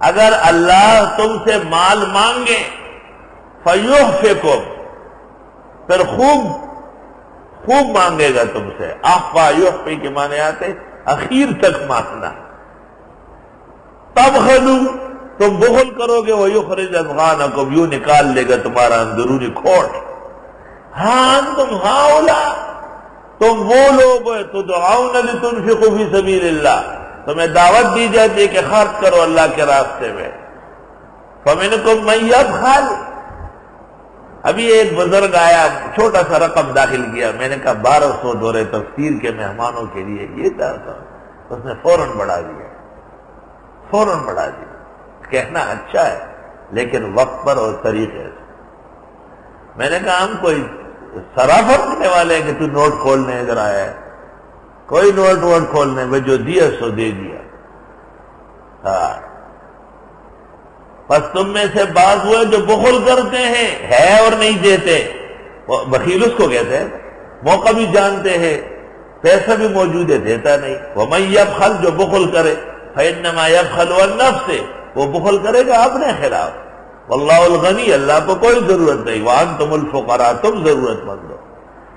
اگر اللہ تم سے مال مانگے فَيُحْفِكُمْ، پھر خوب مانگے گا تم سے. احفا یحفی کے معنی آتے اخیر تک مانگنا. تبخلوا، تم بخل کرو گے، وَيُخْرِجْ أَضْغَانَكُمْ، یوں نکال لے گا تمہارا اندرونی کھوٹ. ہاں تم ہاؤلا، تم وہ لوگ تدعون لتنفقوا فی سبیل اللہ، تمہیں دعوت دی جاتی ہے کہ خرچ کرو اللہ کے راستے میں. فَمِنْكُمْ مَنْ يَبْخَلْ. ابھی ایک بزرگ آیا، چھوٹا سا رقم داخل کیا، میں نے کہا 1200 دورے تفسیر کے مہمانوں کے لیے یہ چاہتا ہوں. اس نے فوراً بڑھا دیا. کہنا اچھا ہے لیکن وقت پر اور طریقے سے. میں نے کہا ہم کوئی صرافہ کرنے والے ہیں کہ تو نوٹ کھولنے ادھر آیا ہے؟ کوئی نوٹ ووٹ کھولنے میں جو دیا سو دے دیا. ہاں، بس تم میں سے بعض ہوئے جو بخل کرتے ہیں، ہے اور نہیں دیتے. بخیل اس کو کہتے ہیں، موقع بھی جانتے ہیں، پیسہ بھی موجود ہے، دیتا نہیں. وَمَن يَبْخَلْ، جو بخل کرے، فَإِنَّمَا يَبْخَلُ عَن نَّفْسِهِ، وہ بخل کرے گا اپنے خلاف. وَاللَّهُ الْغَنِيُّ، اللہ کو کوئی ضرورت نہیں. وَأَنْتُمُ الْفُقَرَاءُ، تم ضرورت مند ہو.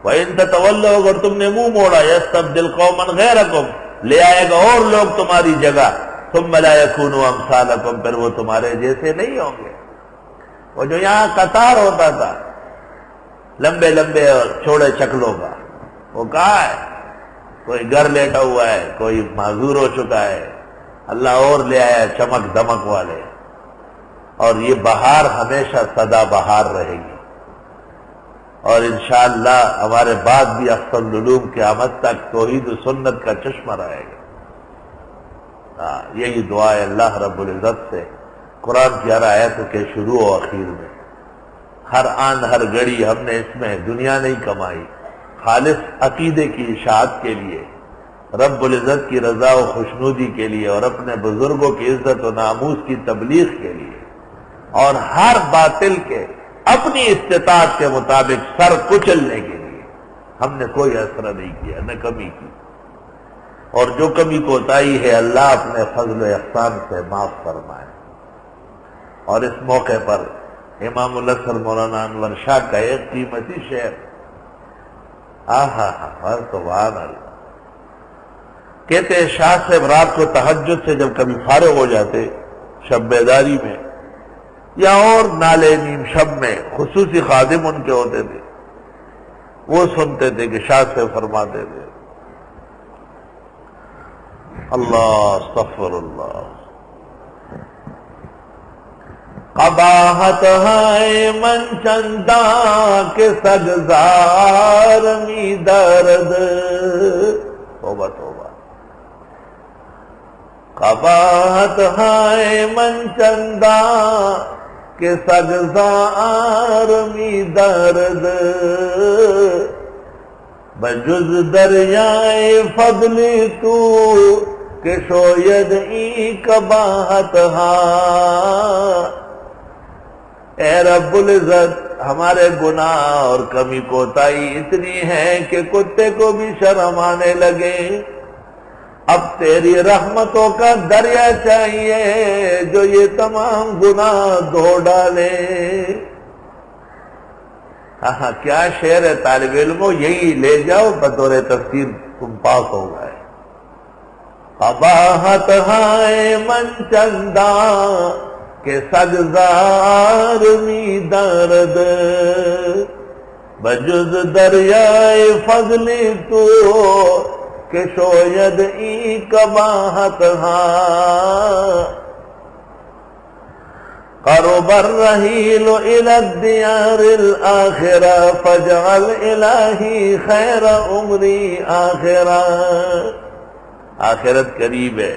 وَإِن تَتَوَلَّوْا، اگر تم نے منہ موڑا، يَسْتَبْدِلْ قَوْمًا غَيْرَكُمْ، لے آئے گا اور لوگ تمہاری جگہ. ثُمَّ لَا يَكُونُوا أَمْثَالَكُمْ، پھر وہ تمہارے جیسے نہیں ہوں گے. وہ جو یہاں قطار ہوتا تھا لمبے لمبے اور چھوڑے چکلوں کا، وہ کہاں ہے؟ کوئی گھر لیٹا ہوا ہے، کوئی معذور ہو چکا ہے، اللہ اور لے آیا چمک دمک والے. اور یہ بہار ہمیشہ سدا بہار رہے گی، اور انشاءاللہ ہمارے بعد بھی افضل العلوم قیامت تک توحید و سنت کا چشمہ رہے گا. یہی دعا ہے اللہ رب العزت سے قرآن کی ہر آیتوں کے شروع و اخیر میں. ہر آن ہر گھڑی ہم نے اس میں دنیا نہیں کمائی، خالص عقیدے کی اشاعت کے لیے، رب العزت کی رضا و خوشنودی کے لیے، اور اپنے بزرگوں کی عزت و ناموس کی تبلیغ کے لیے، اور ہر باطل کے اپنی استطاعت کے مطابق سر کچلنے کے لیے. ہم نے کوئی اثر نہیں کیا، نہ کمی کی، اور جو کمی کوتاہی ہے اللہ اپنے فضل و احسان سے معاف فرمائے. اور اس موقع پر امام الاثر مولانا انور شاہ کا ایک قیمتی شعر، سبحان اللہ. کہتے ہیں شاہ صاحب رات کو تہجد سے جب کبھی فارغ ہو جاتے شب بیداری میں یا اور نالے نیم شب میں، خصوصی خادم ان کے ہوتے تھے، وہ سنتے تھے کہ شاہ صاحب فرماتے تھے اللہ استغفر اللہ، قباحت ہے من چندہ کے سگزار می درد. توبہ توبہ. قباحت ہے من چندہ کے سگزار می درد، بجز دریائے فضل تو کہ شوید ای قباحت ہاں. اے رب العزت، ہمارے گناہ اور کمی کوتاہی اتنی ہے کہ کتے کو بھی شرم آنے لگے. اب تیری رحمتوں کا دریا چاہیے جو یہ تمام گناہ دھو ڈالے. ہاں کیا شعر ہے طالب علموں، یہی لے جاؤ بطور تفسیر، تم پاس ہو گئے. قباحت ہے من چندہ کہ سگزار می درد، بجز دریائے فضل تو کہ شوید ای قباحت ہاں. قرب الرحیل الی الدیار الاخرہ فاجعل الہی خیر عمری آخرہ. آخرت قریب ہے،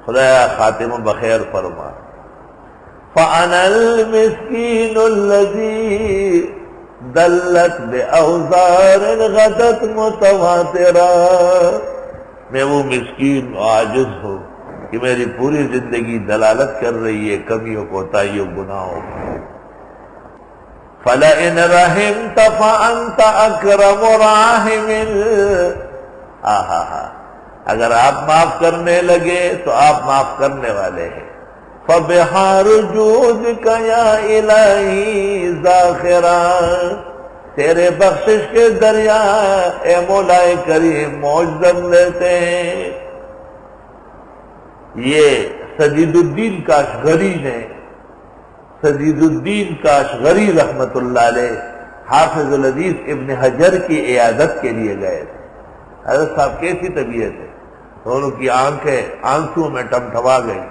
خدایا خاتمہ بخیر فرما. فَأَنَا الْمِسْكِينُ الَّذِي دَلَّتْ بِأَوْزَارٍ غَدَتْ مُتَوَاتِرًا. میں وہ مسکین و عاجز ہوں کہ میری پوری زندگی دلالت کر رہی ہے کمیوں کوتاہیوں گناہوں کو. فَلَئِنْ رَحِمْتَ فَأَنْتَ أَكْرَمُ رَاحِمٍ. اگر آپ معاف کرنے لگے تو آپ معاف کرنے والے ہیں، فبحار جودک یا الہی ذاخرا، تیرے بخشش کے دریا اے مولا کریم موج دم لیتے ہیں۔ یہ سجید الدین کاشغری نے، سجید الدین کاشغری رحمت اللہ علیہ حافظ الحدیث ابن حجر کی عیادت کے لیے گئے تھے۔ حضرت صاحب کیسی طبیعت ہے، دونوں کی آنکھیں آنسو میں ٹمٹما گئی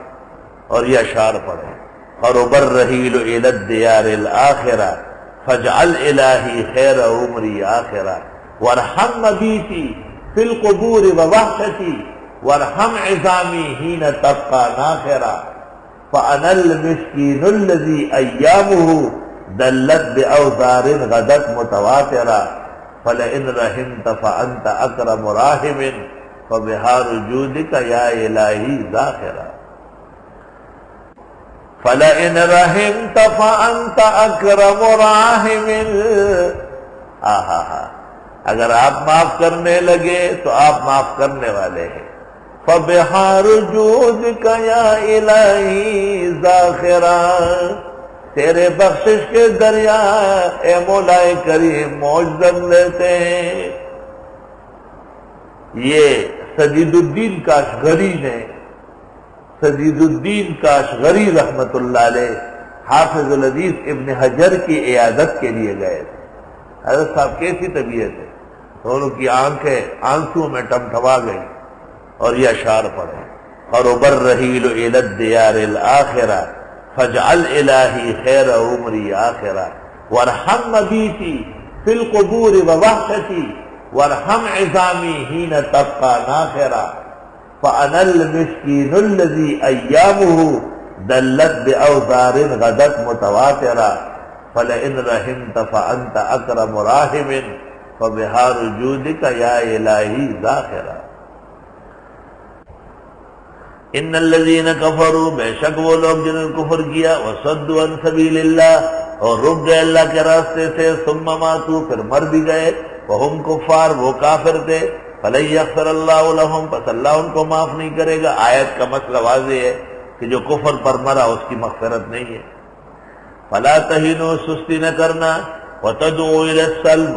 اور یہ اشعار پڑھے، قرب الرحیل الی الدیار الآخرہ فاجعل الہی خیر عمری آخرہ وارحم مبیتی فی القبور ووحشتی وارحم عظامی حین تبقى ناخرہ فانا المسکین الذی ایامہ دلت باوزار غدت متواترہ فلئن رحمت فانت اکرم راحم فبحار جودک یا الہی ذاخرہ، فلئن رحمت فانت اکرم راحم۔ اگر آپ معاف کرنے لگے تو آپ معاف کرنے والے ہیں۔ فبحار جودک یا الہی ذاخرا، تیرے بخشش کے دریا اے مولا کریم موج دم لیتے ہیں۔ یہ سجید الدین کاشغری نے، سجید الدین کاشغری رحمت اللہ علیہ حافظ الحدیث ابن حجر کی عیادت کے لیے گئے تھے۔ حضرت صاحب کیسی طبیعت ہے، دونوں کی آنکھیں آنسو میں ٹمٹما گئی اور یہ اشعار پڑھے، قرب الرحیل الی الدیار الآخرہ فاجعل الہی خیر عمری آخرہ وارحم مبیتی فی القبور ووحشتی وارحم عظامی حین تبقى ناخرہ فانا المسکین الذی ایامہ دلت باوزار غدت متواترہ فلئن رحمت فانت اکرم راحم فبحار جودک یا الہی ذاخرہ۔ ان الذین کفروا، بے شک وہ لوگ جنہوں نے کفر کیا، وصدوا عن سبیل اللہ، اور رک گئے اللہ کے راستے سے، ثم ماتوا، پھر مر بھی گئے، وہم کفار، وہ کافر تھے، فلن یغفر اللہ لہم، پس اللہ ان کو معاف نہیں کرے گا۔ آیت کا مسئلہ واضح ہے کہ جو کفر پر مرا اس کی مغفرت نہیں ہے۔ فلا تہنوا، سستی نہ کرنا، وتدعوا الی السلم،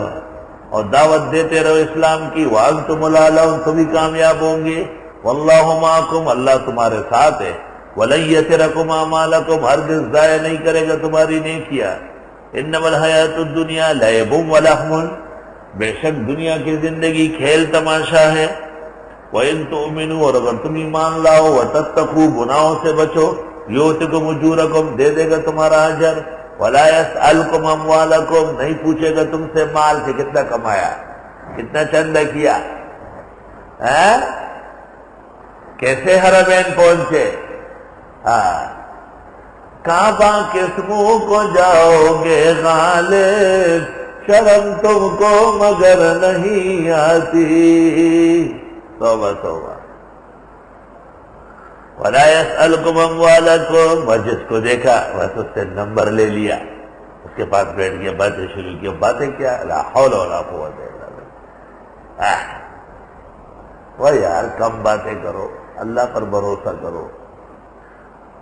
اور دعوت دیتے رہو اسلام کی، وانتم الاعلون، تم ہی کامیاب ہوں گے، واللہ معکم، اللہ تمہارے ساتھ ہے، ولن یترکم اعمالکم، ہرگز ضائع نہیں کرے گا تمہاری نیکیاں۔ انما الحیات الدنیا لعب ولہو، بے شک دنیا کی زندگی کھیل تماشا ہے، وَإِن تُؤْمِنُوا، اور اگر تم ایمان لاؤ، وَتَتَّقُوا، گناہوں سے بچو، یُؤْتِکُمْ أُجُورَکُمْ، دے دے گا تمہارا اجر، وَلَا يَسْأَلْكُمْ أَمْوَالَکُمْ، نہیں پوچھے گا تم سے مال سے کتنا کمایا، کتنا چندہ کیا، کیسے حرمین پہنچے، کعبہ کس منہ کو جاؤ گے غالب، شرم تم کو مگر نہیں آتی۔ توبہ توبہ۔ وَلَا يَسْأَلْكُمْ أَمْوَالَكُمْ، اور جس کو دیکھا بس اس سے نمبر لے لیا، اس کے پاس بیٹھ گیا، باتیں شروع کی، باتیں کیا، لا حول ولا قوت الا باللہ۔ وہ یار کم باتیں کرو، اللہ پر بھروسہ کرو،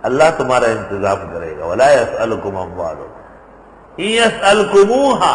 اللہ تمہارا انتظام کرے گا۔ وَلَا يَسْأَلْكُمْ أَمْوَالُكُمْ إِن يَسْأَلْكُمُوهَا،